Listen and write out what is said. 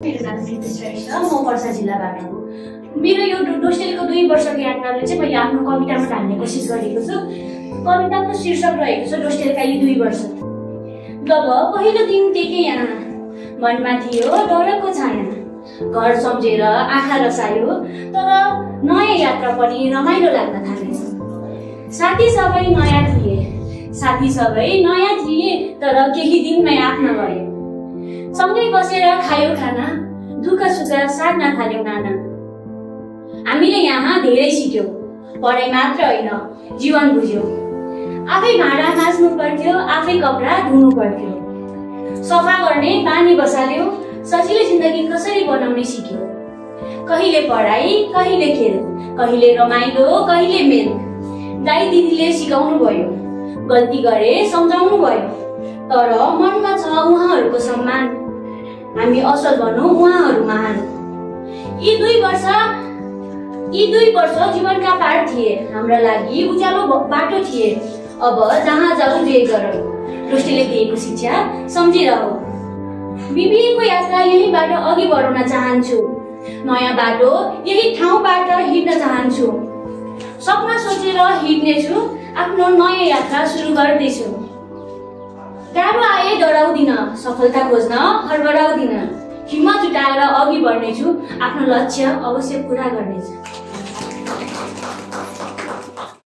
मेरो नाम प्रीति श्रेष्ठ, म पर्सा जिल्लाबाट हो। मेरो यो डोस्टेलको 2 वर्षको यात्राले चाहिँ मैले आफ्नो कवितामा ढाल्ने कोसिस गरेको छु। कविताको शीर्षक रहेको छ डोस्टेलका यी 2 वर्ष। जब पहिलो दिन टेके यहाँ, मनमा थियो डरको छाया, घर सम्झेर आँखा रसायो, तर नयाँ यात्रा पनि रमाइलो लाग्न थाल्यो। साथी सबै नयाँ थिए, तर केही दिनमै आफ्ना भए। सँगै बसेर खायो खाना, दुःख सुख साट्न थाल्यो नाना। हामीले यहाँ धेरै सिक्यौं, पढाइ मात्र होइन जीवन बुझ्यौं। आफै भाँडा माझ्नु पर्थ्यो, आफै कपडा धुनु पर्थ्यो, सफा गर्ने बानी बसाल्यो, सजिलो जिन्दगी कसरी बनाउने सिक्यो। कहिले पढाइ, कहिले खेल, कहिले रमाइलो, कहिले मेल। दाइ दिदीले सिकाउनु भयो, गल्ती गरे सम्झाउनु भयो, तर मनमा छ उहाँहरूको सम्मान। हामी असल बनौं, उहाँहरू महान। यी 2 वर्ष जीवनका पाठ थिए, हाम्रा लागि उज्यालो बाटो थिए। अब जहाँ जाऊ जे गरौँ, डोस्टेलले दिएको शिक्षा सम्झिरहौ। बिबीको यात्रा यहीबाट अघि बढाउन चाहन्छु, नयाँ बाटो यही ठाउँबाट हिँड्न चाहन्छु। सपना सोचेर हिँड्नेछु, आफ्नो नयाँ यात्रा सुरु गर्दैछु। गाह्रो आए डराउँदिन, सफलता खोज्न हडबडाउँदिन। हिम्मत जुटाएर अघि बढ्नेछु, आफ्नो लक्ष्य अवश्य पूरा गर्नेछु।